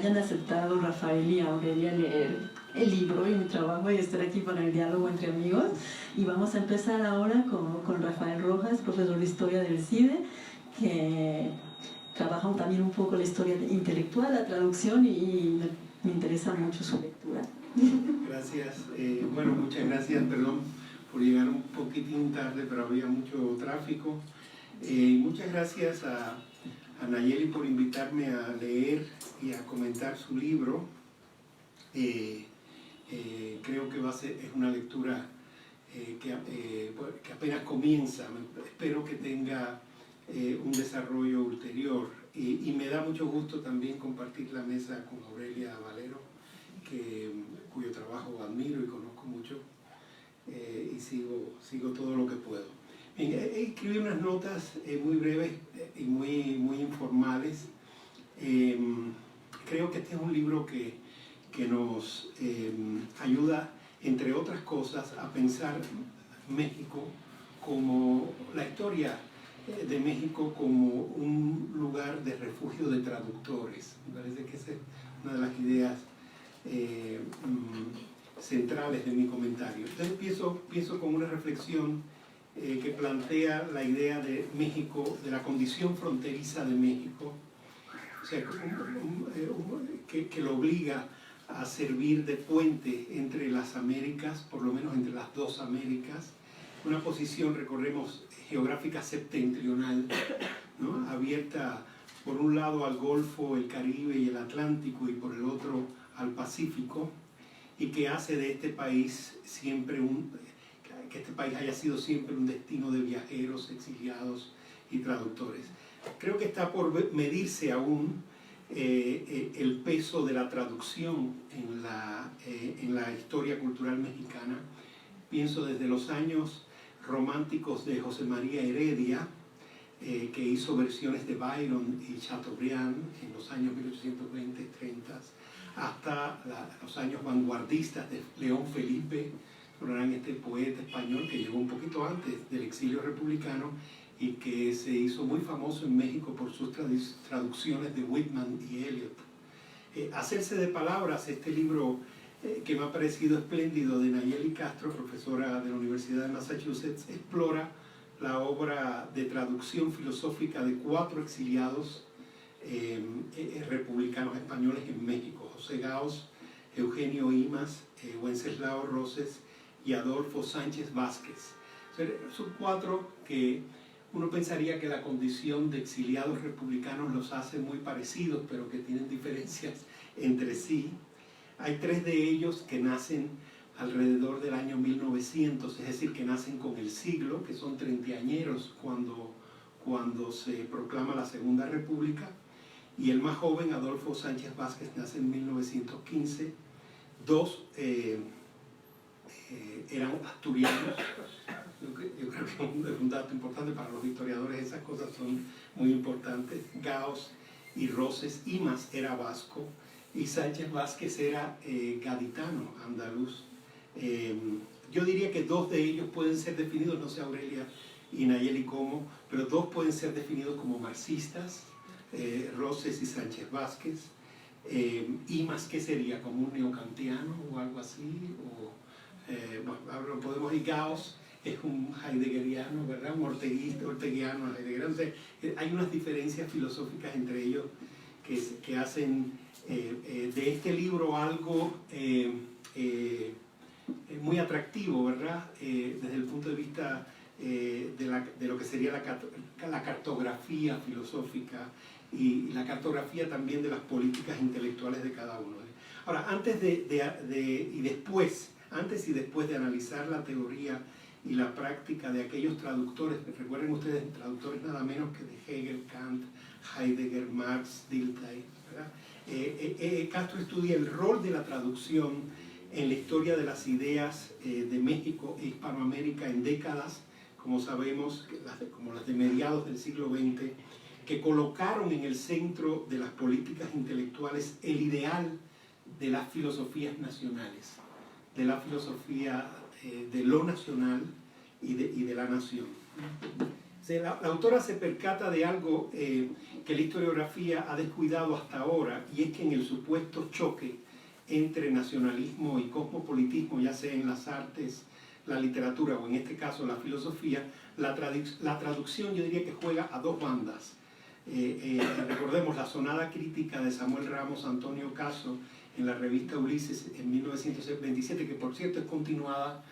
hayan aceptado Rafael y Aurelia leer el libro y mi trabajo y estar aquí para el diálogo entre amigos. Y vamos a empezar ahora con Rafael Rojas, profesor de Historia del CIDE, que trabaja también un poco la historia intelectual, la traducción, y me interesa mucho su lectura. Gracias. Bueno, muchas gracias. Perdón por llegar un poquitín tarde, pero había mucho tráfico. Muchas gracias a Nayeli por invitarme a leer y a comentar su libro. Creo que es una lectura que apenas comienza. Espero que tenga un desarrollo ulterior. Y me da mucho gusto también compartir la mesa con Aurelia Valero, cuyo trabajo admiro y conozco mucho, y sigo todo lo que puedo. Bien, escribí unas notas muy breves y muy informales. Creo que este es un libro que nos ayuda, entre otras cosas, a pensar México como la historia de México como un lugar de refugio de traductores. Me parece que esa es una de las ideas centrales de mi comentario. Entonces empiezo con una reflexión que plantea la idea de México, de la condición fronteriza de México, o sea, que lo obliga a servir de puente entre las Américas, por lo menos entre las dos Américas, una posición, recordemos, geográfica septentrional, ¿no? Abierta por un lado al Golfo, el Caribe y el Atlántico, y por el otro al Pacífico, y que hace de este país que este país haya sido siempre un destino de viajeros, exiliados y traductores. Creo que está por medirse aún el peso de la traducción en la historia cultural mexicana. Pienso desde los años románticos de José María Heredia, que hizo versiones de Byron y Chateaubriand en los años 1820-30, hasta los años vanguardistas de León Felipe, este poeta español que llegó un poquito antes del exilio republicano y que se hizo muy famoso en México por sus traducciones de Whitman y Eliot. Hacerse de palabras, este libro que me ha parecido espléndido, de Nayeli Castro, profesora de la Universidad de Massachusetts, explora la obra de traducción filosófica de 4 exiliados republicanos españoles en México: José Gaos, Eugenio Imas, Wenceslao Roses y Adolfo Sánchez Vázquez. Son 4 que uno pensaría que la condición de exiliados republicanos los hace muy parecidos, pero que tienen diferencias entre sí. Hay 3 de ellos que nacen alrededor del año 1900, es decir, que nacen con el siglo, que son treintañeros cuando se proclama la Segunda República, y el más joven, Adolfo Sánchez Vázquez, nace en 1915. 2 eran asturianos. Yo creo que es un dato importante para los historiadores, esas cosas son muy importantes. Gaos y Roses. Imas era vasco y Sánchez Vázquez era gaditano, andaluz. Yo diría que 2 de ellos pueden ser definidos, no sé Aurelia y Nayeli cómo, pero 2 pueden ser definidos como marxistas, Roses y Sánchez Vázquez. Imas, ¿qué sería? ¿Como un neokantiano o algo así? Bueno, ahora podemos ir. Gaos es un heideggeriano, ¿verdad? Un orteguiano, heideggeriano. O sea, hay unas diferencias filosóficas entre ellos que hacen de este libro algo muy atractivo, ¿verdad? Desde el punto de vista de lo que sería la cartografía filosófica y la cartografía también de las políticas intelectuales de cada uno. Ahora, antes y después de analizar la teoría y la práctica de aquellos traductores, recuerden ustedes, traductores nada menos que de Hegel, Kant, Heidegger, Marx, Dilthey, ¿verdad? Castro estudia el rol de la traducción en la historia de las ideas de México e Hispanoamérica en décadas, como sabemos, como las de mediados del siglo XX, que colocaron en el centro de las políticas intelectuales el ideal de las filosofías nacionales, de la filosofía de lo nacional y de la nación. La autora se percata de algo que la historiografía ha descuidado hasta ahora, y es que en el supuesto choque entre nacionalismo y cosmopolitismo, ya sea en las artes, la literatura o en este caso la filosofía, la traducción yo diría que juega a dos bandas. Recordemos la sonada crítica de Samuel Ramos, Antonio Caso, en la revista Ulises en 1927, que por cierto es continuada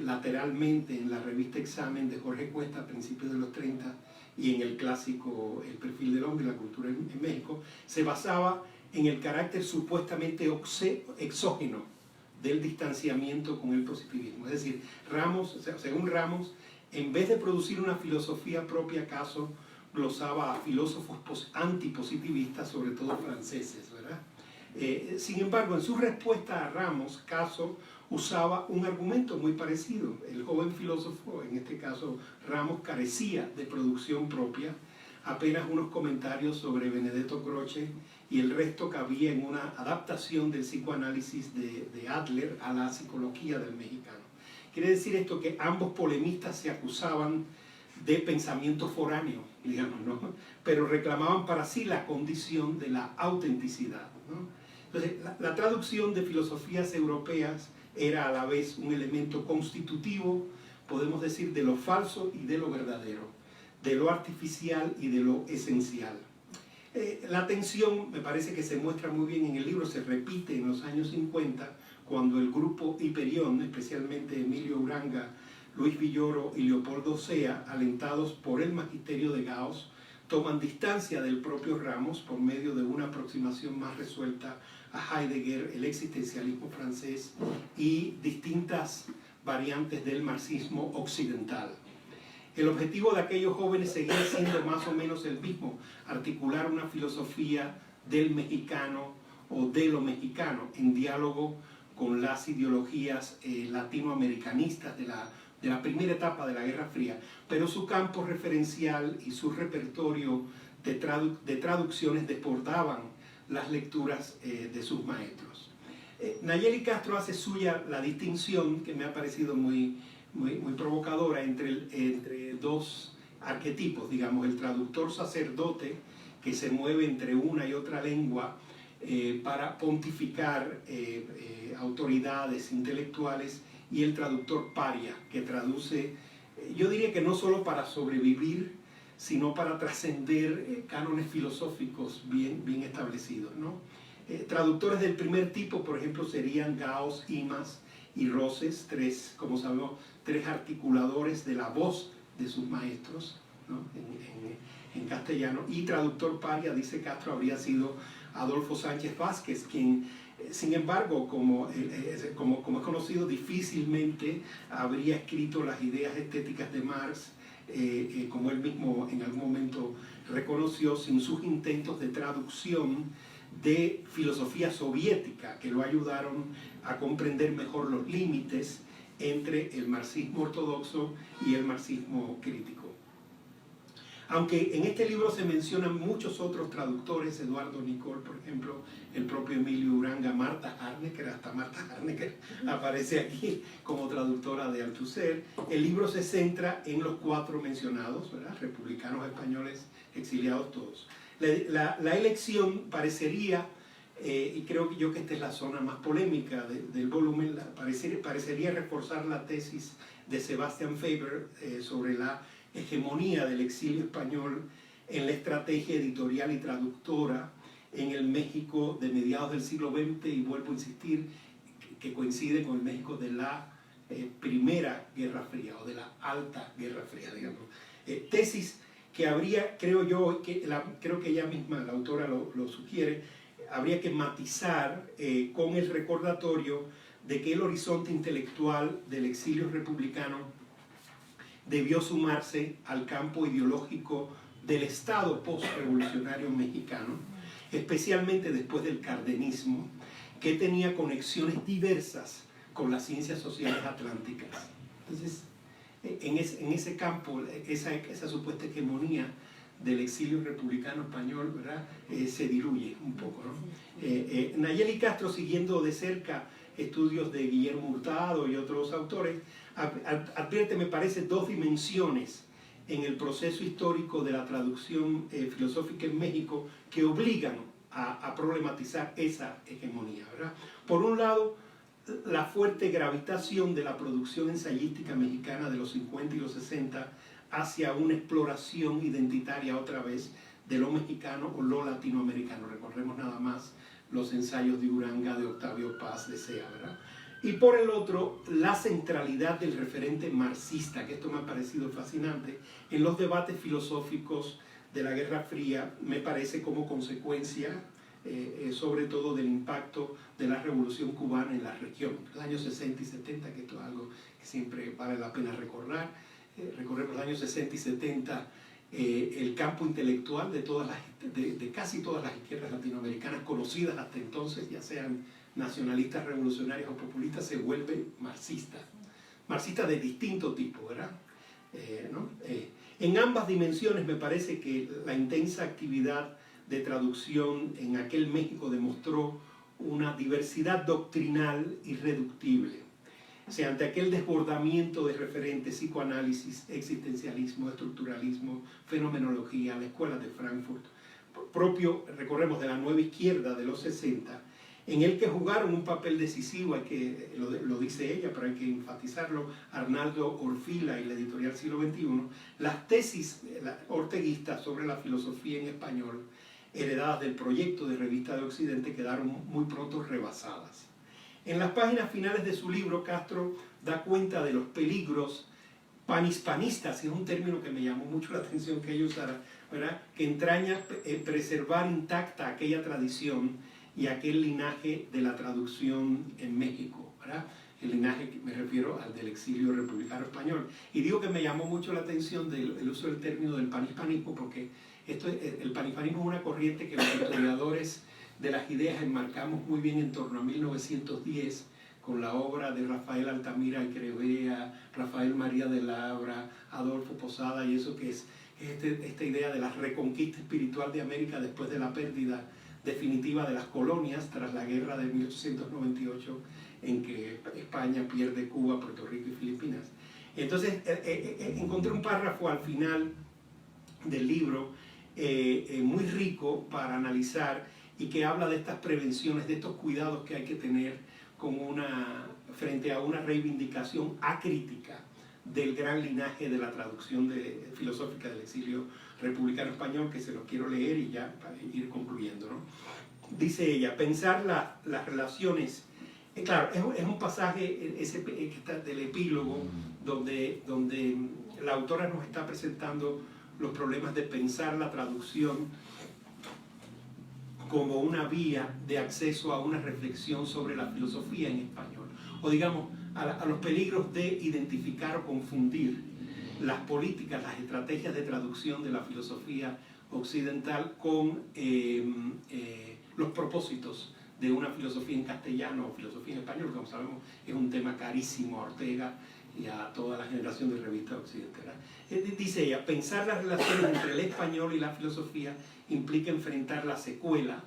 lateralmente en la revista Examen de Jorge Cuesta a principios de los 30 y en el clásico El perfil del hombre y la cultura en México, se basaba en el carácter supuestamente exógeno del distanciamiento con el positivismo. Es decir, Ramos, según Ramos, en vez de producir una filosofía propia, Caso glosaba a filósofos antipositivistas, sobre todo franceses, ¿verdad? Sin embargo, en su respuesta a Ramos, Caso usaba un argumento muy parecido. El joven filósofo, en este caso Ramos, carecía de producción propia, apenas unos comentarios sobre Benedetto Croce, y el resto cabía en una adaptación del psicoanálisis de Adler a la psicología del mexicano. Quiere decir esto que ambos polemistas se acusaban de pensamiento foráneo, digamos, ¿no? Pero reclamaban para sí la condición de la autenticidad, ¿no? Entonces, la traducción de filosofías europeas era a la vez un elemento constitutivo, podemos decir, de lo falso y de lo verdadero, de lo artificial y de lo esencial. La tensión me parece que se muestra muy bien en el libro, se repite en los años 50, cuando el grupo Hiperión, especialmente Emilio Uranga, Luis Villoro y Leopoldo Sea, alentados por el magisterio de Gauss, toman distancia del propio Ramos por medio de una aproximación más resuelta a Heidegger, el existencialismo francés y distintas variantes del marxismo occidental. El objetivo de aquellos jóvenes seguía siendo más o menos el mismo, articular una filosofía del mexicano o de lo mexicano en diálogo con las ideologías latinoamericanistas de la primera etapa de la Guerra Fría, pero su campo referencial y su repertorio de traducciones desbordaban las lecturas de sus maestros. Nayeli Castro hace suya la distinción que me ha parecido muy provocadora entre dos arquetipos, digamos, el traductor sacerdote que se mueve entre una y otra lengua para pontificar autoridades intelectuales, y el traductor paria, que traduce, yo diría que no solo para sobrevivir, sino para trascender cánones filosóficos bien establecidos, ¿no? Traductores del primer tipo, por ejemplo, serían Gauss, Imas y Roses, como sabemos, tres articuladores de la voz de sus maestros, ¿no? en castellano. Y traductor paria, dice Castro, habría sido Adolfo Sánchez Vázquez, quien, sin embargo, como es conocido, difícilmente habría escrito las ideas estéticas de Marx, como él mismo en algún momento reconoció, sin sus intentos de traducción de filosofía soviética que lo ayudaron a comprender mejor los límites entre el marxismo ortodoxo y el marxismo crítico. Aunque en este libro se mencionan muchos otros traductores, Eduardo Nicol, por ejemplo, el propio Emilio Uranga, Marta Harnecker, hasta Marta Harnecker aparece aquí como traductora de Althusser, el libro se centra en los cuatro mencionados, ¿verdad? Republicanos españoles exiliados todos. La elección parecería, y creo yo que esta es la zona más polémica del volumen, parecería reforzar la tesis de Sebastian Faber sobre la hegemonía del exilio español en la estrategia editorial y traductora en el México de mediados del siglo XX, y vuelvo a insistir que coincide con el México de la Primera Guerra Fría o de la Alta Guerra Fría, digamos. Tesis que habría, creo yo, creo que ella misma, la autora, lo sugiere, habría que matizar con el recordatorio de que el horizonte intelectual del exilio republicano debió sumarse al campo ideológico del Estado postrevolucionario mexicano, especialmente después del cardenismo, que tenía conexiones diversas con las ciencias sociales atlánticas. Entonces, en ese campo, esa supuesta hegemonía del exilio republicano español, ¿verdad? Se diluye un poco, ¿no? Nayeli Castro, siguiendo de cerca estudios de Guillermo Hurtado y otros autores, advierte, me parece, dos dimensiones en el proceso histórico de la traducción filosófica en México que obligan a problematizar esa hegemonía, ¿verdad? Por un lado, la fuerte gravitación de la producción ensayística mexicana de los 50 y los 60 hacia una exploración identitaria otra vez de lo mexicano o lo latinoamericano. Recordemos nada más los ensayos de Uranga, de Octavio Paz, de Sea, ¿verdad? Y por el otro, la centralidad del referente marxista, que esto me ha parecido fascinante, en los debates filosóficos de la Guerra Fría, me parece como consecuencia, sobre todo del impacto de la Revolución Cubana en la región, los años 60 y 70, que esto es algo que siempre vale la pena recordar. Recorrer los años 60 y 70, el campo intelectual de casi todas las izquierdas latinoamericanas conocidas hasta entonces, ya sean nacionalistas, revolucionarios o populistas, se vuelve marxista. Marxista de distinto tipo, ¿verdad? ¿No? En ambas dimensiones me parece que la intensa actividad de traducción en aquel México demostró una diversidad doctrinal irreductible. O sea, ante aquel desbordamiento de referentes, psicoanálisis, existencialismo, estructuralismo, fenomenología, la escuela de Frankfurt, propio, recordemos, de la nueva izquierda de los 60, en el que jugaron un papel decisivo, lo dice ella, pero hay que enfatizarlo, Arnaldo Orfila y la editorial Siglo XXI, las tesis orteguistas sobre la filosofía en español, heredadas del proyecto de Revista de Occidente, quedaron muy pronto rebasadas. En las páginas finales de su libro, Castro da cuenta de los peligros panhispanistas, y es un término que me llamó mucho la atención que ella usara, ¿verdad? Que entraña preservar intacta aquella tradición y aquel linaje de la traducción en México, ¿verdad? El linaje, que me refiero al del exilio republicano español. Y digo que me llamó mucho la atención el uso del término del panhispanismo, porque el panhispanismo es una corriente que los historiadores de las ideas enmarcamos muy bien en torno a 1910, con la obra de Rafael Altamira y Crevea, Rafael María de Labra, Adolfo Posada, y eso que es esta idea de la reconquista espiritual de América después de la pérdida definitiva de las colonias tras la guerra de 1898, en que España pierde Cuba, Puerto Rico y Filipinas. Entonces encontré un párrafo al final del libro muy rico para analizar, y que habla de estas prevenciones, de estos cuidados que hay que tener frente a una reivindicación acrítica del gran linaje de la traducción filosófica del exilio republicano español, que se los quiero leer y ya para ir concluyendo, ¿no? Dice ella: pensar las relaciones, claro, es un pasaje que está del epílogo donde la autora nos está presentando los problemas de pensar la traducción como una vía de acceso a una reflexión sobre la filosofía en español, o digamos, a los peligros de identificar o confundir las políticas, las estrategias de traducción de la filosofía occidental con los propósitos de una filosofía en castellano o filosofía en español, que como sabemos es un tema carísimo a Ortega y a toda la generación de revistas occidentales. Dice ella: pensar las relaciones entre el español y la filosofía implica enfrentar la secuela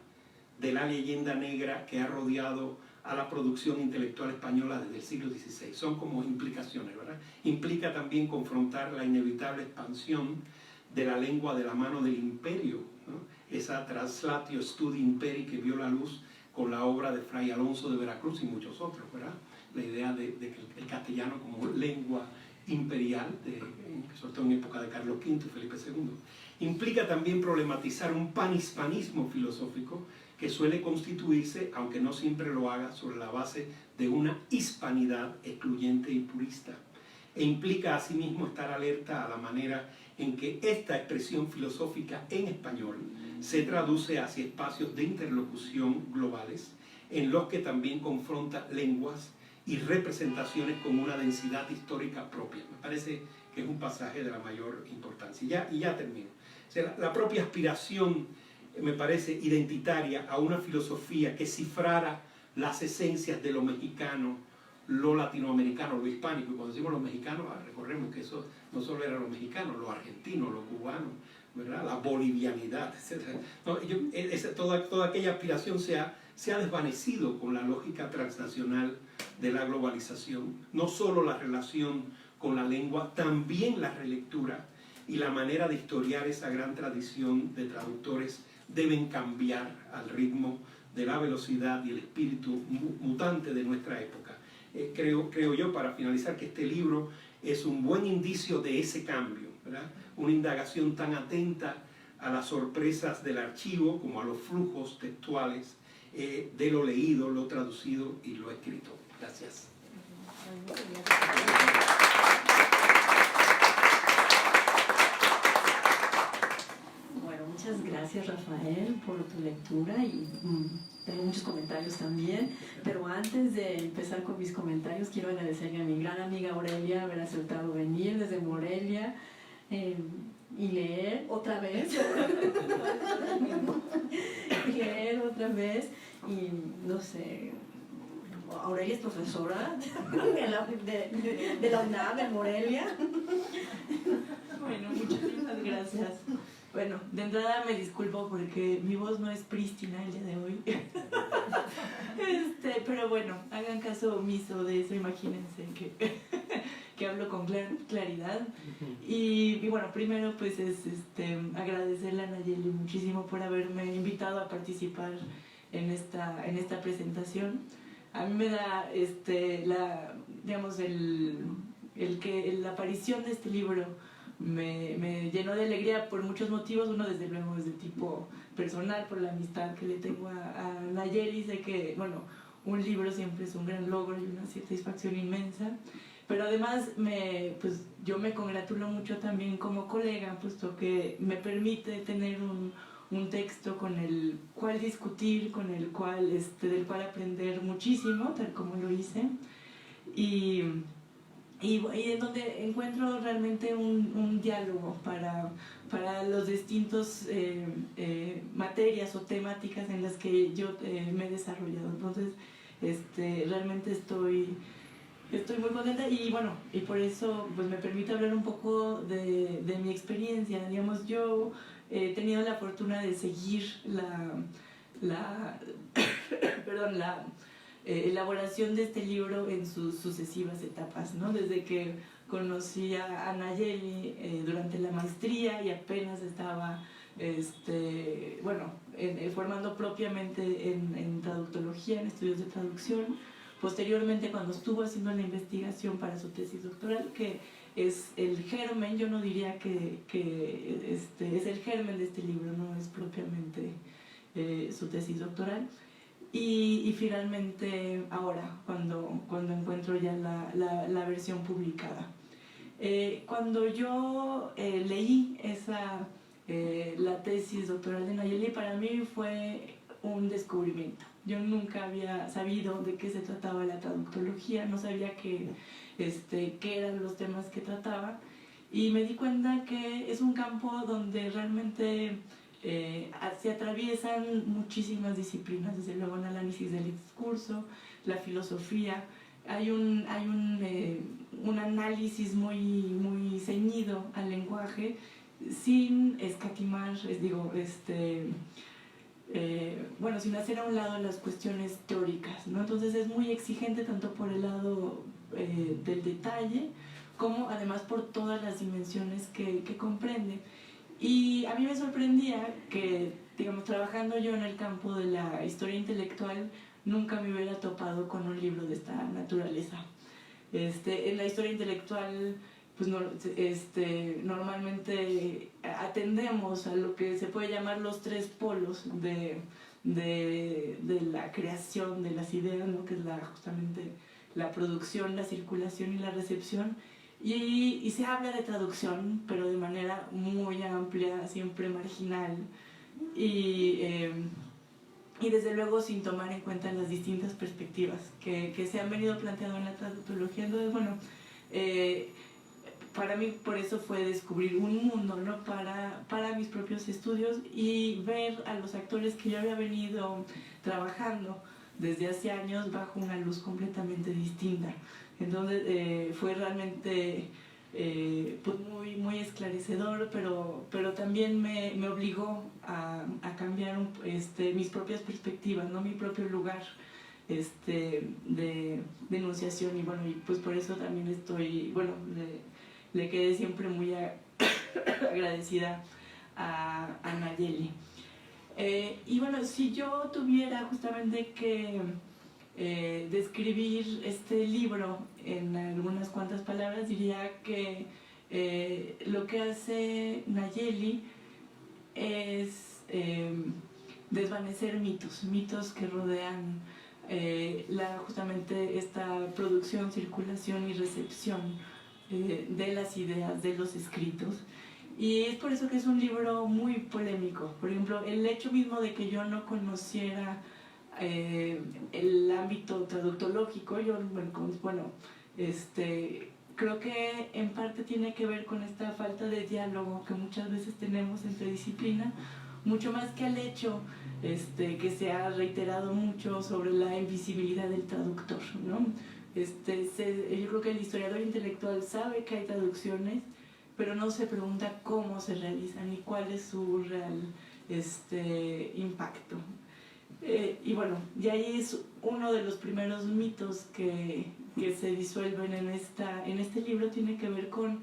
de la leyenda negra que ha rodeado a la producción intelectual española desde el siglo XVI. Son como implicaciones, ¿verdad? Implica también confrontar la inevitable expansión de la lengua de la mano del imperio, ¿no? Esa translatio studi imperi que vio la luz con la obra de Fray Alonso de Veracruz y muchos otros, ¿verdad? La idea de que el castellano como lengua imperial, sobre todo en época de Carlos V y Felipe II. Implica también problematizar un panhispanismo filosófico que suele constituirse, aunque no siempre lo haga, sobre la base de una hispanidad excluyente y purista. E implica asimismo estar alerta a la manera en que esta expresión filosófica en español se traduce hacia espacios de interlocución globales, en los que también confronta lenguas y representaciones con una densidad histórica propia. Me parece que es un pasaje de la mayor importancia. Y ya termino. O sea, la propia aspiración, me parece, identitaria a una filosofía que cifrara las esencias de lo mexicano, lo latinoamericano, lo hispánico. Y cuando decimos lo mexicano, recordemos que eso no solo era lo mexicano, lo argentino, lo cubano, ¿verdad? La bolivianidad, etc. No, toda aquella aspiración se ha desvanecido con la lógica transnacional de la globalización. No solo la relación con la lengua, también la relectura y la manera de historiar esa gran tradición de traductores deben cambiar al ritmo de la velocidad y el espíritu mutante de nuestra época. Creo yo, para finalizar, que este libro es un buen indicio de ese cambio, ¿verdad? Una indagación tan atenta a las sorpresas del archivo como a los flujos textuales de lo leído, lo traducido y lo escrito. Gracias. Bueno, muchas gracias, Rafael, por tu lectura y tengo muchos comentarios también, pero antes de empezar con mis comentarios quiero agradecerle a mi gran amiga Aurelia haber aceptado venir desde Morelia y leer otra vez y no sé, Aurelia es profesora de la UNAM de Morelia. Bueno, muchísimas gracias. Bueno, de entrada me disculpo porque mi voz no es prístina el día de hoy. Pero bueno, hagan caso omiso de eso, imagínense que hablo con claridad. Y bueno, primero pues es agradecerle a Nayeli muchísimo por haberme invitado a participar en esta presentación. A mí me da la aparición de este libro me llenó de alegría por muchos motivos. Uno, desde luego, es de tipo personal, por la amistad que le tengo a Nayeli. Sé que, bueno, un libro siempre es un gran logro y una satisfacción inmensa, pero además yo me congratulo mucho también como colega, puesto que me permite tener un texto con el cual discutir, del cual aprender muchísimo, tal como lo hice, y en donde encuentro realmente un diálogo para los distintos materias o temáticas en las que yo me he desarrollado. Entonces, realmente estoy muy contenta y bueno, y por eso pues me permite hablar un poco de mi experiencia. Digamos, yo he tenido la fortuna de seguir la elaboración de este libro en sus sucesivas etapas, ¿no? Desde que conocí a Nayeli durante la maestría y apenas estaba formando propiamente en traductología, en estudios de traducción. Posteriormente, cuando estuvo haciendo la investigación para su tesis doctoral, que es el germen, yo no diría que es el germen de este libro, no es propiamente su tesis doctoral. Y finalmente ahora, cuando encuentro ya la versión publicada. Cuando yo leí la tesis doctoral de Nayeli, para mí fue un descubrimiento. Yo nunca había sabido de qué se trataba la traductología, no sabía qué eran los temas que trataba, y me di cuenta que es un campo donde realmente se atraviesan muchísimas disciplinas, desde luego el análisis del discurso, la filosofía. Hay un análisis muy ceñido al lenguaje, sin escatimar, sin hacer a un lado las cuestiones teóricas, ¿no? Entonces es muy exigente tanto por el lado del detalle, como además por todas las dimensiones que comprende. Y a mí me sorprendía que, digamos, trabajando yo en el campo de la historia intelectual, nunca me hubiera topado con un libro de esta naturaleza. En la historia intelectual, pues normalmente atendemos a lo que se puede llamar los tres polos de la creación de las ideas, ¿no? Que es justamente la producción, la circulación y la recepción. Y se habla de traducción, pero de manera muy amplia, siempre marginal, y desde luego sin tomar en cuenta las distintas perspectivas que se han venido planteando en la traductología. Entonces, bueno, para mí por eso fue descubrir un mundo, ¿no? para mis propios estudios, y ver a los actores que yo había venido trabajando desde hace años bajo una luz completamente distinta. Entonces fue realmente pues muy esclarecedor, pero también me obligó a cambiar mis propias perspectivas, ¿no? Mi propio lugar de enunciación. Y bueno, y pues por eso también le quedé siempre muy agradecida a Nayeli. Y bueno, si yo tuviera justamente que describir este libro en algunas cuantas palabras, diría que lo que hace Nayeli es desvanecer mitos que rodean justamente esta producción, circulación y recepción de las ideas, de los escritos. Y es por eso que es un libro muy polémico. Por ejemplo, el hecho mismo de que yo no conociera el ámbito traductológico, creo que en parte tiene que ver con esta falta de diálogo que muchas veces tenemos entre disciplinas, mucho más que al hecho que se ha reiterado mucho sobre la invisibilidad del traductor, ¿no? Yo creo que el historiador intelectual sabe que hay traducciones, pero no se pregunta cómo se realizan y cuál es su real impacto. Y bueno, y ahí es uno de los primeros mitos que se disuelven en este libro, tiene que ver con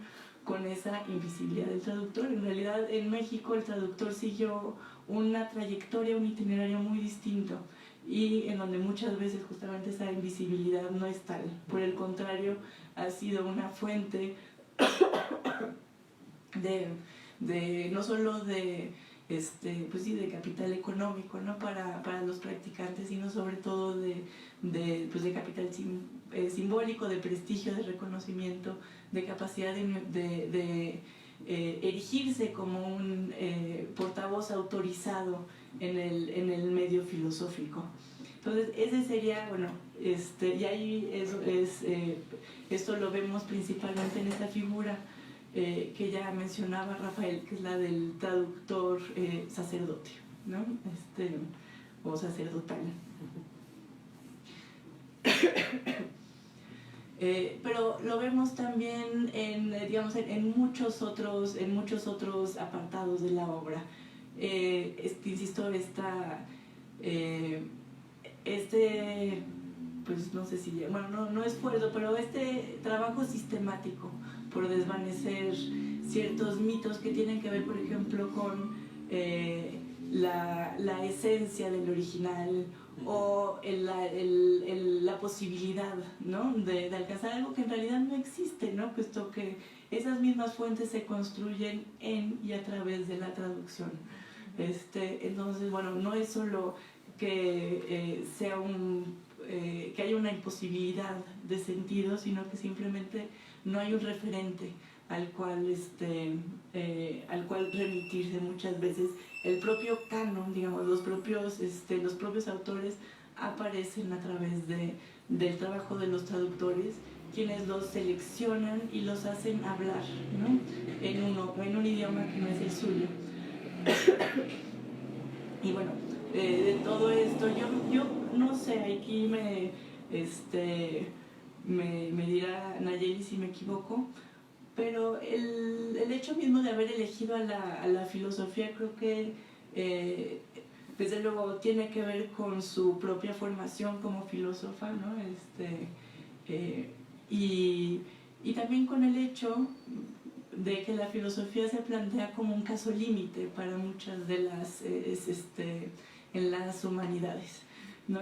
esa invisibilidad del traductor. En realidad, en México el traductor siguió una trayectoria, un itinerario muy distinto, y en donde muchas veces justamente esa invisibilidad no es tal. Por el contrario, ha sido una fuente de no solo de capital económico, ¿no? para los practicantes, sino sobre todo de capital simbólico, de prestigio, de reconocimiento, de capacidad de erigirse como un portavoz autorizado en el medio filosófico. Entonces, ese sería, y ahí esto lo vemos principalmente en esta figura que ya mencionaba Rafael, que es la del traductor sacerdote, ¿no? O sacerdotal. Pero lo vemos también en muchos otros apartados de la obra. Insisto, pues no sé si, no esfuerzo, pero este trabajo sistemático por desvanecer ciertos mitos que tienen que ver, por ejemplo, con la esencia del original, o la posibilidad, ¿no? de alcanzar algo que en realidad no existe, ¿no? Puesto que esas mismas fuentes se construyen en y a través de la traducción. Entonces, no es solo que que haya una imposibilidad de sentido, sino que simplemente no hay un referente al cual remitirse muchas veces. El propio canon, digamos, los propios autores aparecen a través del trabajo de los traductores, quienes los seleccionan y los hacen hablar, ¿no? en un idioma que no es el suyo. Y bueno, de todo esto, yo no sé, aquí me dirá Nayeli si me equivoco, pero el hecho mismo de haber elegido a la filosofía, creo que desde luego tiene que ver con su propia formación como filósofa, ¿no? Y también con el hecho de que la filosofía se plantea como un caso límite para muchas de en las humanidades, ¿no?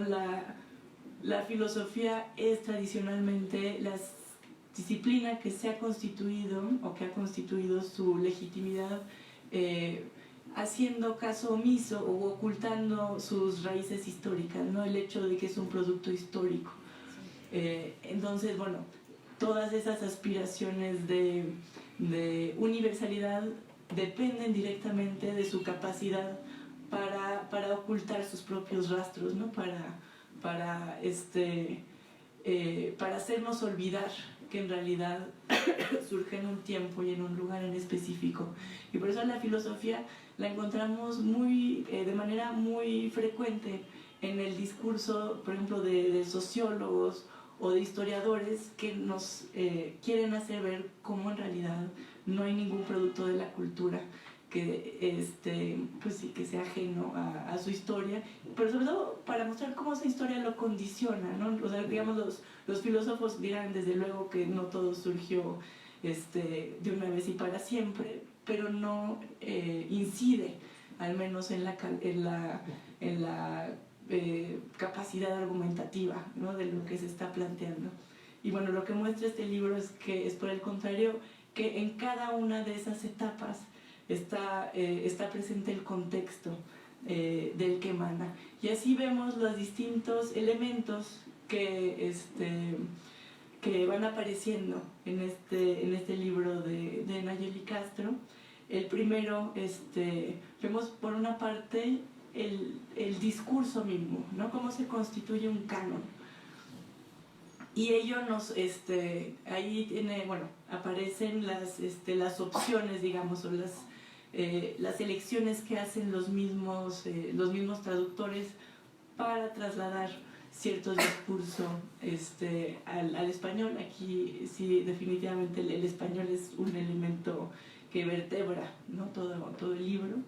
La filosofía es tradicionalmente la disciplina que se ha constituido o que ha constituido su legitimidad haciendo caso omiso o ocultando sus raíces históricas, ¿no? El hecho de que es un producto histórico. Entonces, todas esas aspiraciones de universalidad dependen directamente de su capacidad para ocultar sus propios rastros, ¿no? Para hacernos olvidar que en realidad surge en un tiempo y en un lugar en específico. Y por eso la filosofía la encontramos de manera muy frecuente en el discurso, por ejemplo, de sociólogos o de historiadores que nos quieren hacer ver cómo en realidad no hay ningún producto de la cultura que sea ajeno a su historia, pero sobre todo para mostrar cómo esa historia lo condiciona, ¿no? O sea, digamos, los filósofos dirán desde luego que no todo surgió de una vez y para siempre, pero no incide, al menos en la capacidad argumentativa, ¿no?, de lo que se está planteando. Y bueno, lo que muestra este libro es que es por el contrario, que en cada una de esas etapas está presente el contexto del que emana. Y así vemos los distintos elementos que van apareciendo en este libro de Nayeli Castro. El primero, vemos por una parte el discurso mismo, ¿no?, cómo se constituye un canon. Y ello ahí tiene, bueno, aparecen las opciones, digamos, o las elecciones que hacen los mismos traductores para trasladar cierto discurso al español. Aquí sí, definitivamente el español es un elemento que vertebra, ¿no?, todo el libro.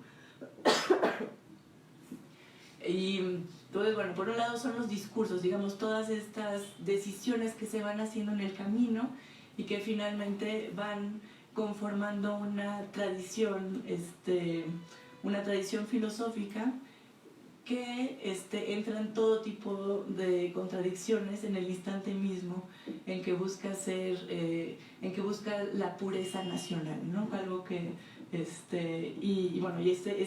Y entonces, bueno, por un lado son los discursos, digamos, todas estas decisiones que se van haciendo en el camino y que finalmente van conformando una tradición filosófica que entra en todo tipo de contradicciones en el instante mismo en que busca la pureza nacional, ¿no? Algo que esa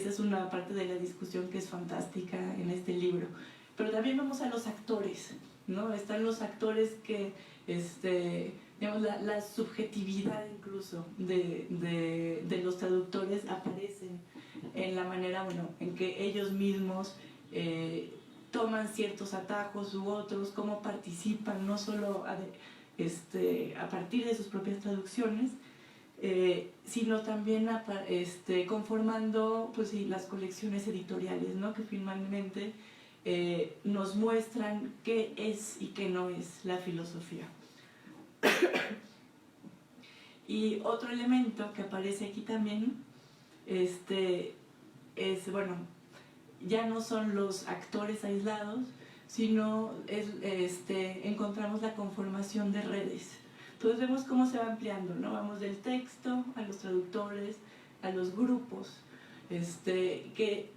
es una parte de la discusión que es fantástica en este libro. Pero también vemos a los actores, ¿no? Están los actores que, digamos, la subjetividad incluso de los traductores aparecen en la manera, bueno, en que ellos mismos toman ciertos atajos u otros, cómo participan, no solo a partir de sus propias traducciones, sino también conformando, pues sí, las colecciones editoriales, ¿no?, que finalmente nos muestran qué es y qué no es la filosofía. Y otro elemento que aparece aquí también es, bueno, ya no son los actores aislados, sino encontramos la conformación de redes. Entonces vemos cómo se va ampliando, ¿no? Vamos del texto a los traductores, a los grupos, que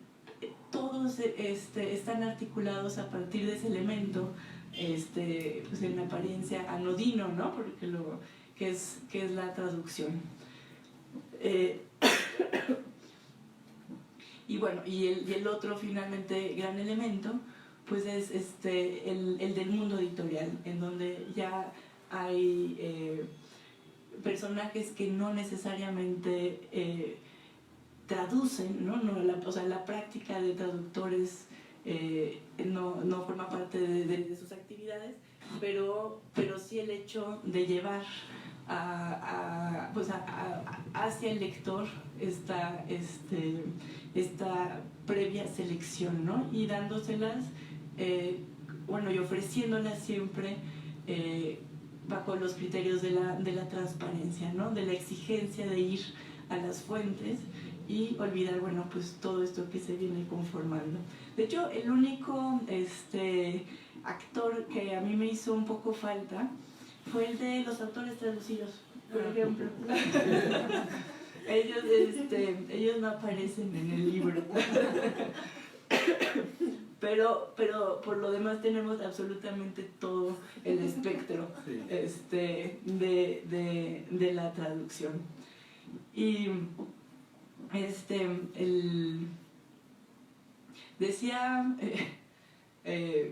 todos están articulados a partir de ese elemento, pues en apariencia anodino, ¿no?, porque que es la traducción. Y bueno, y el otro finalmente gran elemento, pues es el del mundo editorial, en donde ya hay personajes que no necesariamente traducen, ¿no? O sea, la práctica de traductores no forma parte de sus actividades, pero sí el hecho de llevar hacia el lector esta previa selección, ¿no?, y dándoselas, bueno, y ofreciéndolas siempre bajo los criterios de la transparencia, ¿no?, de la exigencia de ir a las fuentes y olvidar, bueno, pues todo esto que se viene conformando. De hecho, el único actor que a mí me hizo un poco falta fue el de los autores traducidos, por ejemplo. Ellos no aparecen en el libro. Pero por lo demás tenemos absolutamente todo el espectro de la traducción. Y decía,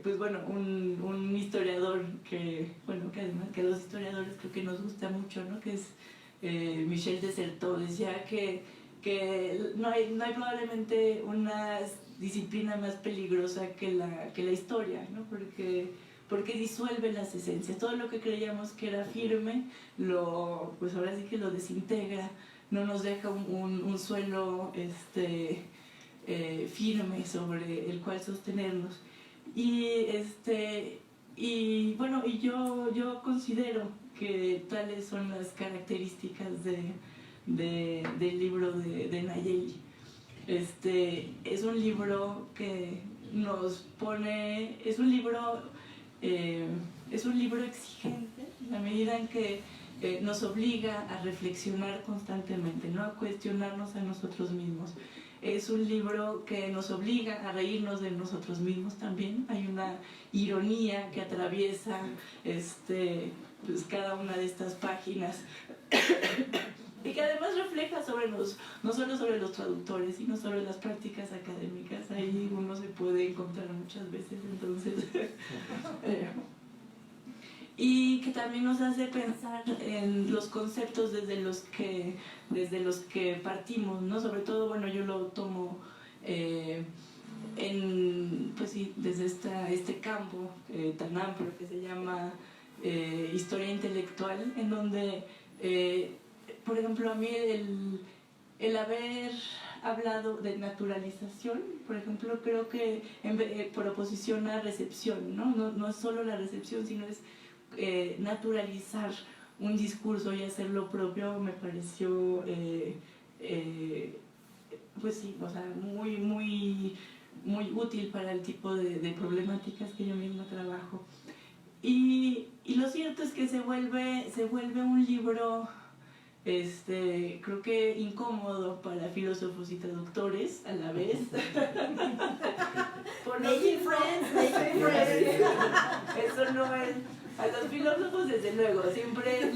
pues bueno, un historiador que además que a los historiadores creo que nos gusta mucho, ¿no?, que es Michel de Certeau, decía que no hay probablemente una disciplina más peligrosa que la historia, ¿no?, porque disuelve las esencias. Todo lo que creíamos que era firme, pues ahora sí que lo desintegra, no nos deja un suelo firme sobre el cual sostenernos. Y bueno, y yo considero que tales son las características del libro de Nayeli. Es un libro que nos pone, es un libro exigente, en la medida en que nos obliga a reflexionar constantemente, ¿no? A cuestionarnos a nosotros mismos. Es un libro que nos obliga a reírnos de nosotros mismos también. Hay una ironía que atraviesa pues cada una de estas páginas y que además refleja sobre no solo sobre los traductores, sino sobre las prácticas académicas. Ahí uno se puede encontrar muchas veces, entonces... y que también nos hace pensar en los conceptos desde los que partimos, ¿no? Sobre todo, bueno, yo lo tomo pues sí, desde este campo tan amplio que se llama historia intelectual, en donde, por ejemplo, a mí el haber hablado de naturalización, por ejemplo, creo que por oposición a recepción, ¿no? No es solo la recepción, sino es naturalizar un discurso y hacerlo propio. Me pareció pues sí, o sea, muy útil para el tipo de problemáticas que yo misma trabajo. Y lo cierto es que se vuelve un libro creo que incómodo para filósofos y traductores a la vez. Por Making friends. Eso no es. A los filósofos, desde luego, siempre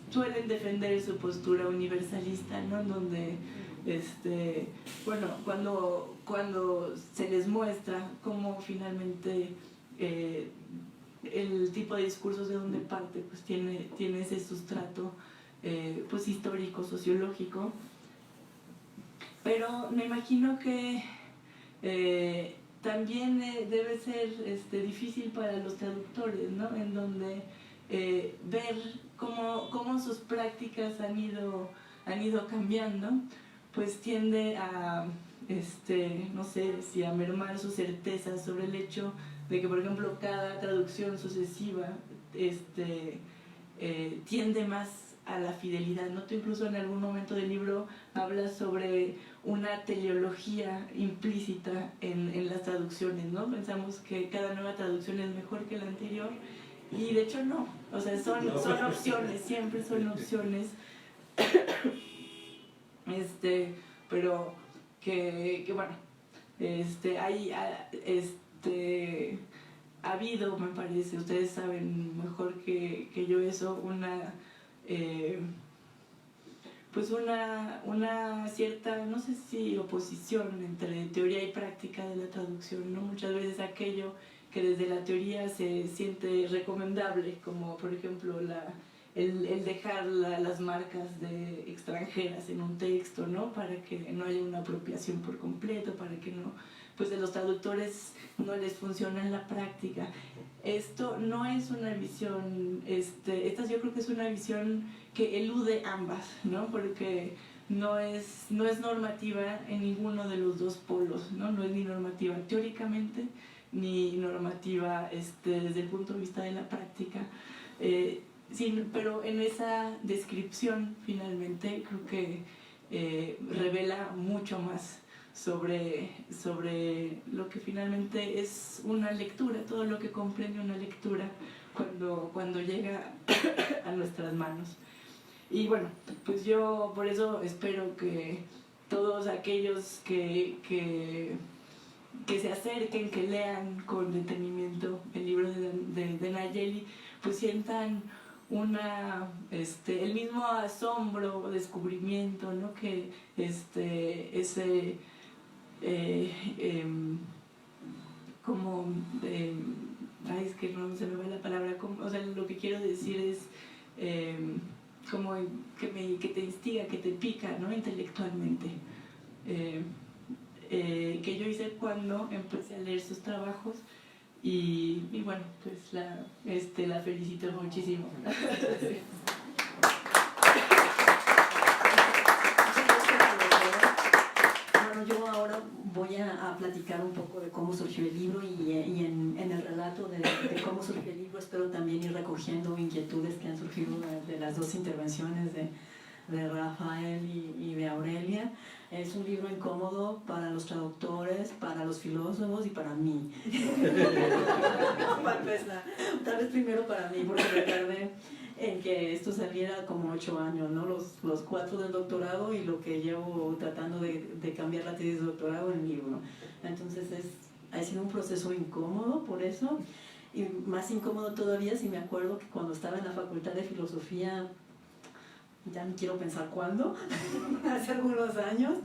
suelen defender su postura universalista, ¿no? En donde, cuando se les muestra cómo finalmente el tipo de discursos de donde parte, pues tiene ese sustrato pues histórico, sociológico. Pero me imagino que también debe ser difícil para los traductores, ¿no? En donde ver cómo sus prácticas han ido cambiando, pues tiende a, no sé, si a mermar su certeza sobre el hecho de que, por ejemplo, cada traducción sucesiva tiende más a la fidelidad, ¿no? Tú incluso en algún momento del libro hablas sobre una teleología implícita en las traducciones, ¿no? Pensamos que cada nueva traducción es mejor que la anterior y de hecho no, o sea, son opciones, siempre son opciones, pero que bueno, ha habido, me parece, ustedes saben mejor que yo eso, pues una cierta, no sé si oposición entre teoría y práctica de la traducción, ¿no? Muchas veces aquello que desde la teoría se siente recomendable, como por ejemplo el dejar las marcas extranjeras en un texto, ¿no? Para que no haya una apropiación por completo, para que no, pues de los traductores no les funciona en la práctica. Esto no es una visión, esta yo creo que es una visión que elude ambas, ¿no? Porque no es normativa en ninguno de los dos polos, ¿no? No es ni normativa teóricamente, ni normativa desde el punto de vista de la práctica. Sí, pero en esa descripción finalmente creo que revela mucho más sobre lo que finalmente es una lectura, todo lo que comprende una lectura cuando llega a nuestras manos. Y bueno, pues yo por eso espero que todos aquellos que se acerquen, que lean con detenimiento el libro de Nayeli, pues sientan el mismo asombro o descubrimiento, ¿no? Que es que no se me va la palabra, o sea, lo que quiero decir es como que te instiga, que te pica, ¿no? Intelectualmente, que yo hice cuando empecé a leer sus trabajos y bueno, pues la felicito muchísimo. Bueno, yo ahora voy a platicar un poco de cómo surgió el libro y en el relato de cómo surgió el libro espero también ir recogiendo inquietudes que han surgido de las dos intervenciones de Rafael y de Aurelia. Es un libro incómodo para los traductores, para los filósofos y para mí. Para empezar. Tal vez primero para mí, porque me tardé en que esto saliera como 8 años, ¿no? Los 4 del doctorado y lo que llevo tratando de cambiar la tesis de doctorado en libro. Entonces ha sido un proceso incómodo por eso, y más incómodo todavía si me acuerdo que cuando estaba en la Facultad de Filosofía, ya no quiero pensar cuándo, hace algunos años,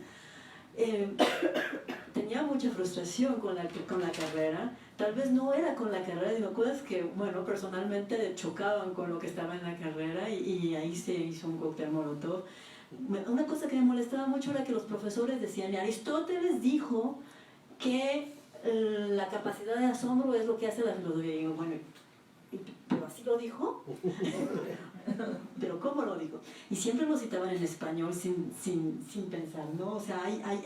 tenía mucha frustración con la carrera. Tal vez no era con la carrera, sino cosas que, bueno, personalmente chocaban con lo que estaba en la carrera, y ahí se hizo un cóctel molotov. Una cosa que me molestaba mucho era que los profesores decían, Aristóteles dijo que la capacidad de asombro es lo que hace la filosofía. Y digo, bueno, ¿pero así lo dijo? ¿Pero cómo lo dijo? Y siempre lo citaban en español sin pensar, ¿no? O sea,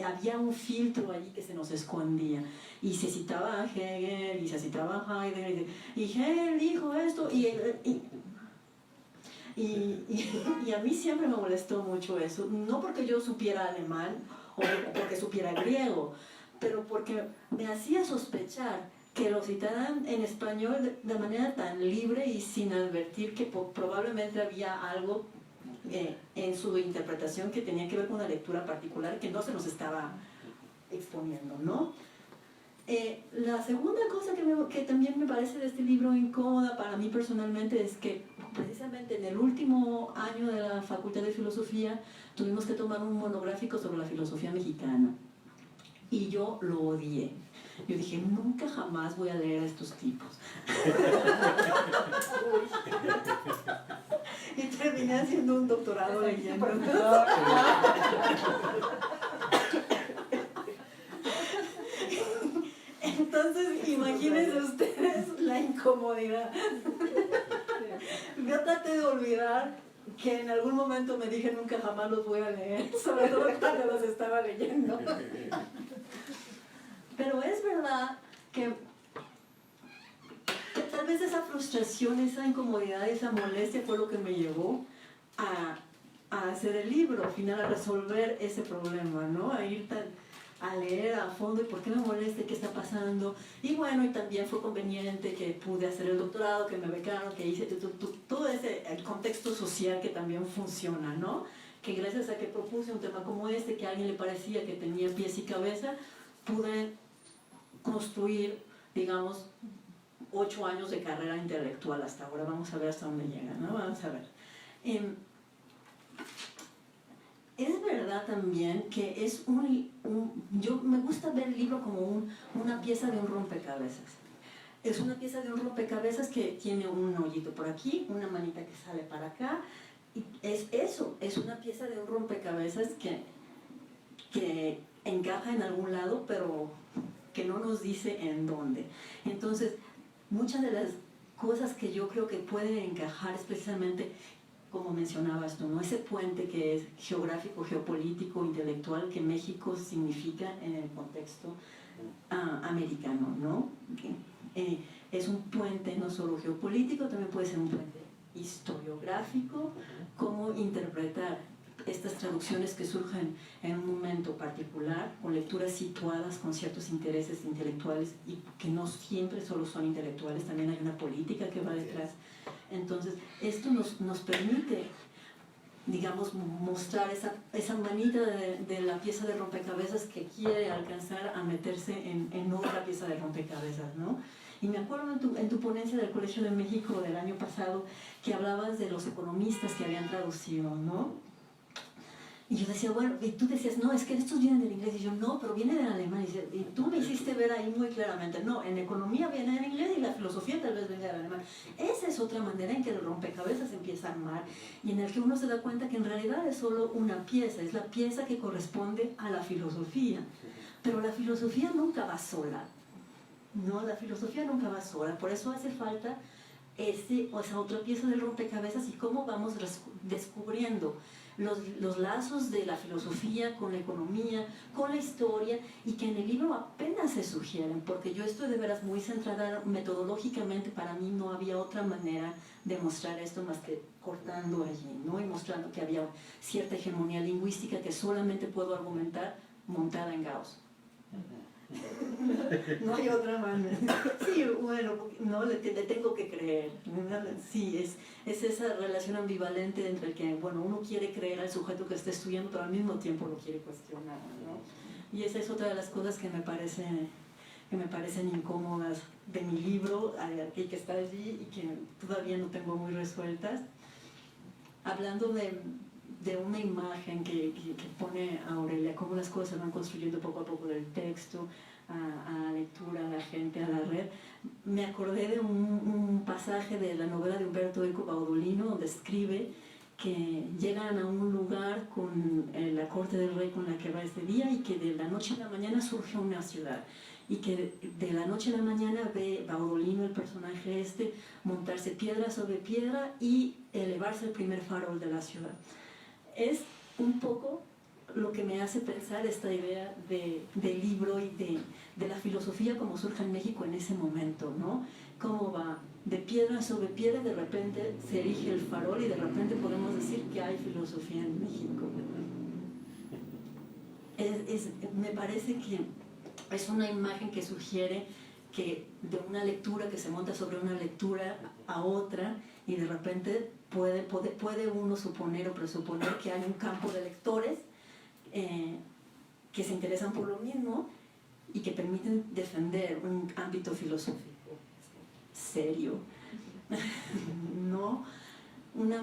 había un filtro allí que se nos escondía. Y se citaba a Hegel, y se citaba a Heidegger, y Hegel dijo esto, y a mí siempre me molestó mucho eso. No porque yo supiera alemán o porque supiera griego, pero porque me hacía sospechar que lo citaran en español de manera tan libre y sin advertir que probablemente había algo en su interpretación que tenía que ver con una lectura particular que no se nos estaba exponiendo, ¿no? La segunda cosa que también me parece de este libro incómoda para mí personalmente es que precisamente en el último año de la Facultad de Filosofía tuvimos que tomar un monográfico sobre la filosofía mexicana. Y yo lo odié. Yo dije, nunca jamás voy a leer a estos tipos. Y terminé haciendo un doctorado leyendo. Entonces, imagínense ustedes la incomodidad. Yo traté de olvidar que en algún momento me dije, nunca jamás los voy a leer, sobre todo cuando los estaba leyendo. Pero es verdad que tal vez esa frustración, esa incomodidad, esa molestia fue lo que me llevó a hacer el libro, al final a resolver ese problema, ¿no? A leer a fondo y por qué me molesta, qué está pasando. Y bueno, y también fue conveniente que pude hacer el doctorado, que me becaron, que hice todo el contexto social que también funciona, ¿no? Que gracias a que propuse un tema como este, que a alguien le parecía que tenía pies y cabeza, pude construir, digamos, 8 años de carrera intelectual hasta ahora. Vamos a ver hasta dónde llega, ¿no? Vamos a ver. Es verdad también que es yo me gusta ver el libro como una pieza de un rompecabezas. Es una pieza de un rompecabezas que tiene un hoyito por aquí, una manita que sale para acá, y es eso, es una pieza de un rompecabezas que encaja en algún lado, pero que no nos dice en dónde. Entonces, muchas de las cosas que yo creo que pueden encajar es precisamente, como mencionabas tú, ¿no? Ese puente que es geográfico, geopolítico, intelectual, que México significa en el contexto americano, ¿no? Es un puente no solo geopolítico, también puede ser un puente historiográfico, cómo interpretar estas traducciones que surgen en un momento particular, con lecturas situadas con ciertos intereses intelectuales y que no siempre solo son intelectuales, también hay una política que va detrás. Entonces, esto nos permite, digamos, mostrar esa manita de la pieza de rompecabezas que quiere alcanzar a meterse en otra pieza de rompecabezas, ¿no? Y me acuerdo en tu ponencia del Colegio de México del año pasado que hablabas de los economistas que habían traducido, ¿no? Y yo decía, bueno, y tú decías, no, es que estos vienen del inglés. Y yo, no, pero viene del alemán. Y tú me hiciste ver ahí muy claramente, no, en economía viene del inglés y la filosofía tal vez venga del alemán. Esa es otra manera en que el rompecabezas empieza a armar y en el que uno se da cuenta que en realidad es solo una pieza, es la pieza que corresponde a la filosofía. Pero la filosofía nunca va sola. No, la filosofía nunca va sola. Por eso hace falta esa otra pieza del rompecabezas y cómo vamos descubriendo los lazos de la filosofía con la economía, con la historia, y que en el libro apenas se sugieren, porque yo estoy de veras muy centrada metodológicamente. Para mí no había otra manera de mostrar esto más que cortando allí, ¿no? Y mostrando que había cierta hegemonía lingüística que solamente puedo argumentar montada en Gauss. No hay otra manera. Sí, bueno, no le tengo que creer. Sí, es esa relación ambivalente entre el que, bueno, uno quiere creer al sujeto que está estudiando, pero al mismo tiempo lo quiere cuestionar, ¿no? Y esa es otra de las cosas que me parecen incómodas de mi libro, que está allí y que todavía no tengo muy resueltas. Hablando de una imagen que pone Aurelia, cómo las cosas se van construyendo poco a poco del texto a la lectura, a la gente, a la red. Me acordé de un pasaje de la novela de Umberto Eco Baudolino, donde escribe que llegan a un lugar con la corte del rey con la que va ese día, y que de la noche a la mañana surge una ciudad, y que de la noche a la mañana ve Baudolino, el personaje montarse piedra sobre piedra y elevarse el primer farol de la ciudad. Es un poco lo que me hace pensar esta idea del libro y de la filosofía como surge en México en ese momento, ¿no? Cómo va de piedra sobre piedra, de repente se erige el farol y de repente podemos decir que hay filosofía en México. Me parece que es una imagen que sugiere que de una lectura que se monta sobre una lectura a otra, y de repente puede uno suponer o presuponer que hay un campo de lectores que se interesan por lo mismo y que permiten defender un ámbito filosófico serio. ¿No? Una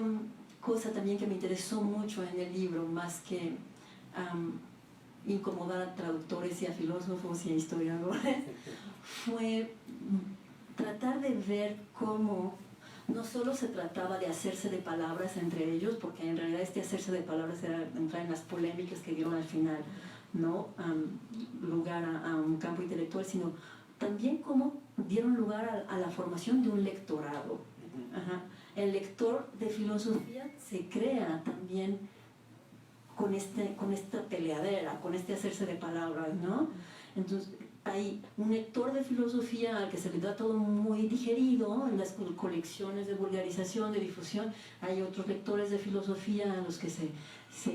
cosa también que me interesó mucho en el libro, más que incomodar a traductores y a filósofos y a historiadores, fue tratar de ver cómo no solo se trataba de hacerse de palabras entre ellos, porque en realidad este hacerse de palabras era entrar en las polémicas que dieron al final, ¿no? Lugar a un campo intelectual, sino también cómo dieron lugar a la formación de un lectorado. Ajá. El lector de filosofía se crea también con esta peleadera, con este hacerse de palabras, ¿no? Entonces, hay un lector de filosofía al que se le da todo muy digerido en las colecciones de vulgarización, de difusión. Hay otros lectores de filosofía a los que se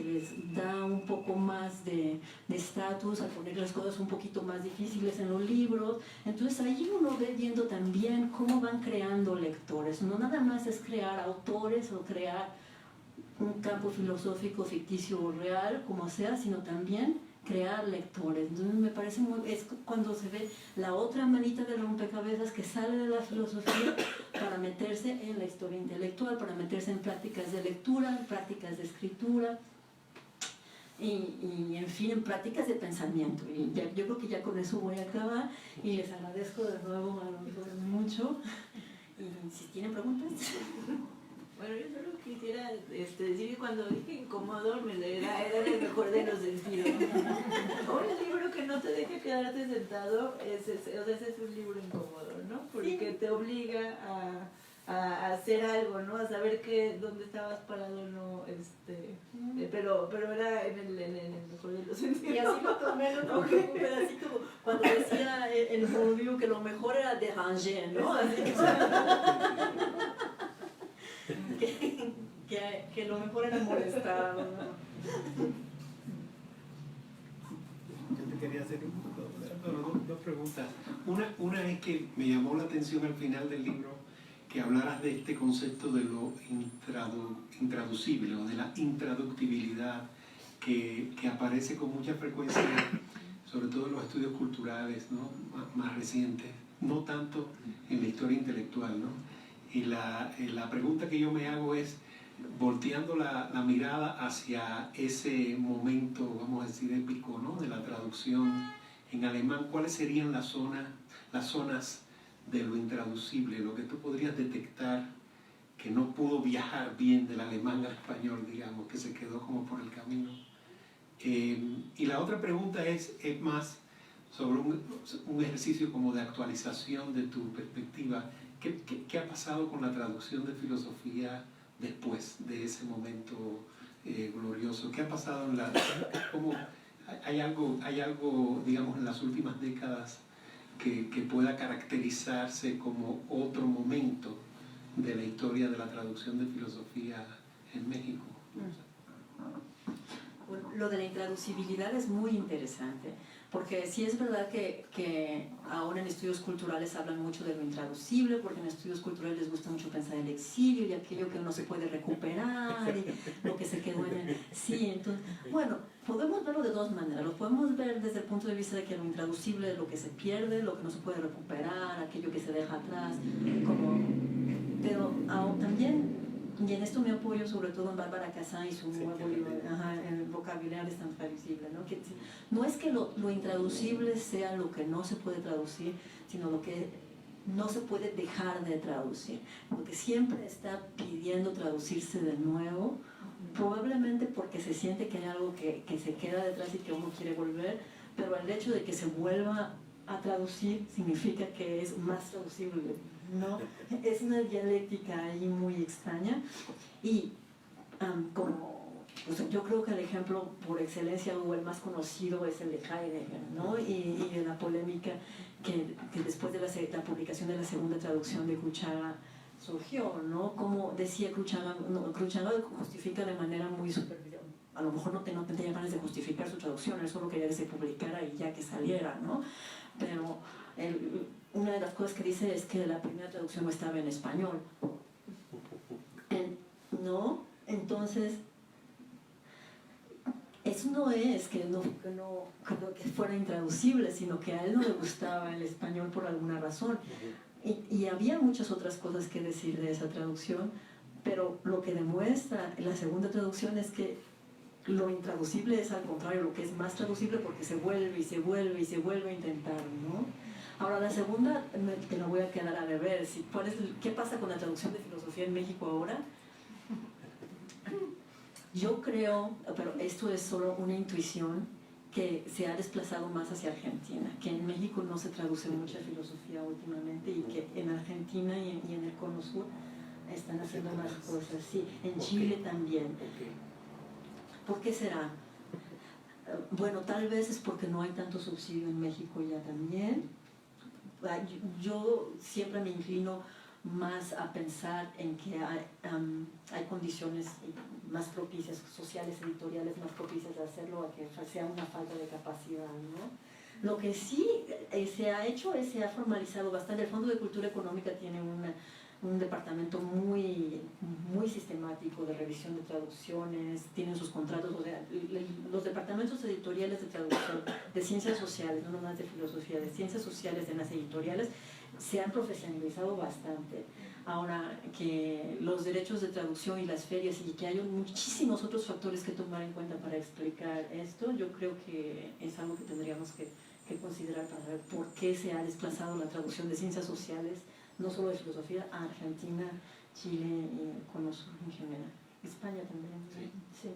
les da un poco más de estatus al poner las cosas un poquito más difíciles en los libros. Entonces ahí uno ve viendo también cómo van creando lectores. No nada más es crear autores o crear un campo filosófico ficticio o real, como sea, sino también crear lectores. Entonces me parece es cuando se ve la otra manita del rompecabezas que sale de la filosofía para meterse en la historia intelectual, para meterse en prácticas de lectura, en prácticas de escritura y en fin, en prácticas de pensamiento. Y yo creo que ya con eso voy a acabar, y les agradezco de nuevo a los dos mucho, y si tienen preguntas. Bueno, yo solo quisiera decir que cuando dije incómodo, era el mejor de los sentidos. Un libro que no te deja quedarte sentado, ese es un libro incómodo, ¿no? Porque te obliga a hacer algo, ¿no? A saber dónde estabas parado, ¿no? Pero era en el mejor de los sentidos. Y así lo tomé, no te preocupes, así como cuando decía el Bourdieu que lo mejor era déranger, ¿no? Así que lo mejor era molestar, ¿no? Yo te quería hacer dos preguntas. Una es que me llamó la atención al final del libro que hablaras de este concepto de lo intraducible o de la intraductibilidad que aparece con mucha frecuencia, sobre todo en los estudios culturales, ¿no? más recientes, no tanto en la historia intelectual, ¿no? Y la pregunta que yo me hago es, volteando la mirada hacia ese momento, vamos a decir, épico, ¿no? de la traducción en alemán, ¿cuáles serían las zonas de lo intraducible, lo que tú podrías detectar que no pudo viajar bien del alemán al español, digamos, que se quedó como por el camino? Y la otra pregunta es más sobre un ejercicio como de actualización de tu perspectiva. ¿Qué ha pasado con la traducción de filosofía después de ese momento glorioso. ¿Qué ha pasado en la... ¿Cómo, hay algo, digamos, en las últimas décadas que pueda caracterizarse como otro momento de la historia de la traducción de filosofía en México? Bueno, lo de la intraducibilidad es muy interesante, porque sí es verdad que ahora en estudios culturales hablan mucho de lo intraducible, porque en estudios culturales les gusta mucho pensar en el exilio y aquello que no se puede recuperar y lo que se quedó en el... Sí, entonces, bueno, podemos verlo de dos maneras. Lo podemos ver desde el punto de vista de que lo intraducible es lo que se pierde, lo que no se puede recuperar, aquello que se deja atrás, pero también... Y en esto me apoyo sobre todo en Bárbara Casán y su nuevo libro, el vocabulario es tan traducible, ¿no? Que no es que lo intraducible sea lo que no se puede traducir, sino lo que no se puede dejar de traducir, porque siempre está pidiendo traducirse de nuevo, probablemente porque se siente que hay algo que se queda detrás y que uno quiere volver, pero el hecho de que se vuelva a traducir significa que es más traducible, ¿no? Es una dialéctica ahí muy extraña y pues yo creo que el ejemplo por excelencia o el más conocido es el de Heidegger, ¿no? Y de la polémica que después de la publicación de la segunda traducción de Cruchaga surgió, ¿no? Como decía Cruchaga, Cruchaga justifica de manera muy superficial, a lo mejor no tenía ganas de justificar su traducción, él solo quería que se publicara y ya que saliera, ¿no? Pero una de las cosas que dice es que la primera traducción no estaba en español, ¿no? Entonces, eso no es que fuera intraducible, sino que a él no le gustaba el español por alguna razón. Y había muchas otras cosas que decir de esa traducción, pero lo que demuestra la segunda traducción es que lo intraducible es al contrario, lo que es más traducible porque se vuelve y se vuelve y se vuelve a intentar, ¿no? Ahora, la segunda, te la voy a quedar a deber. ¿Qué pasa con la traducción de filosofía en México ahora? Yo creo, pero esto es solo una intuición, que se ha desplazado más hacia Argentina, que en México no se traduce mucha filosofía últimamente y que en Argentina y en el Cono Sur están haciendo más cosas. Sí, en Chile también. ¿Por qué será? Bueno, tal vez es porque no hay tanto subsidio en México ya también. Yo siempre me inclino más a pensar en que hay condiciones más propicias, sociales, editoriales más propicias de hacerlo, a que sea una falta de capacidad, ¿no? Lo que sí se ha hecho es se ha formalizado bastante. El Fondo de Cultura Económica tiene un departamento muy sistemático de revisión de traducciones, tienen sus contratos, o sea, los departamentos editoriales de traducción, de ciencias sociales, no nomás de filosofía, de ciencias sociales de las editoriales, se han profesionalizado bastante. Ahora que los derechos de traducción y las ferias y que hay muchísimos otros factores que tomar en cuenta para explicar esto, yo creo que es algo que tendríamos que considerar para ver por qué se ha desplazado la traducción de ciencias sociales, no solo de filosofía, a Argentina, Chile y Cono Sur en general. España también. Sí.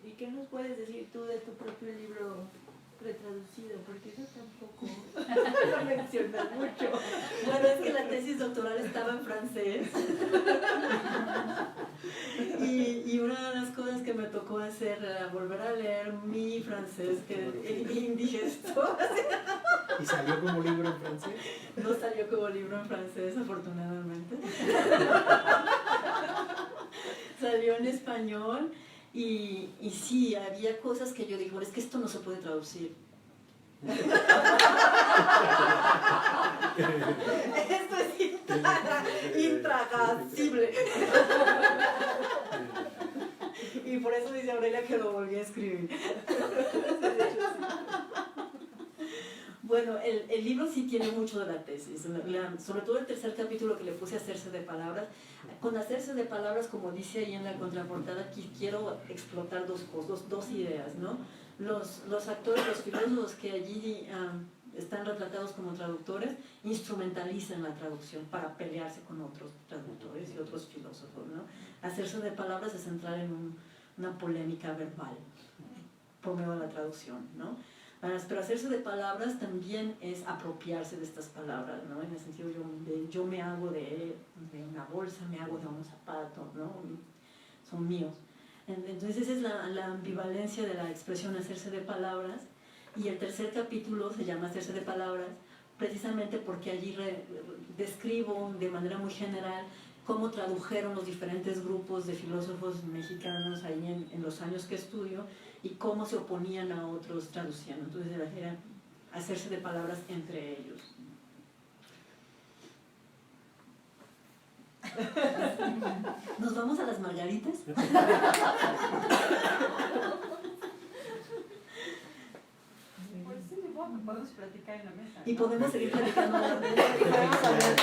¿Y qué nos puedes decir tú de tu propio libro retraducido? Porque eso tampoco lo mencionas mucho. Bueno, es que la tesis doctoral estaba en francés. Y una de las cosas que me tocó hacer era volver a leer mi francés, que es indigesto. ¿Y salió como libro en francés? No salió como libro en francés, afortunadamente. Salió en español y sí, había cosas que yo dije, bueno, es que esto no se puede traducir. Esto es intragable. Y por eso dice Aurelia que lo volví a escribir. Bueno, el libro sí tiene mucho de la tesis, sobre todo el tercer capítulo que le puse Hacerse de Palabras. Con Hacerse de Palabras, como dice ahí en la contraportada, quiero explotar dos cosas, dos ideas, ¿no? Los actores, los filósofos que allí están retratados como traductores, instrumentalizan la traducción para pelearse con otros traductores y otros filósofos, ¿no? Hacerse de Palabras es entrar en una polémica verbal por medio de la traducción, ¿no? Pero hacerse de palabras también es apropiarse de estas palabras, ¿no? En el sentido yo me hago de una bolsa, me hago de unos zapatos, ¿no? Son míos. Entonces esa es la ambivalencia de la expresión hacerse de palabras. Y el tercer capítulo se llama Hacerse de palabras, precisamente porque allí describo de manera muy general cómo tradujeron los diferentes grupos de filósofos mexicanos ahí en los años que estudio y cómo se oponían a otros traduciendo. Entonces era hacerse de palabras entre ellos. ¿Nos vamos a las margaritas? Pues sí, bueno, podemos platicar en la mesa, ¿no? Y podemos seguir platicando en la mesa y podemos hablar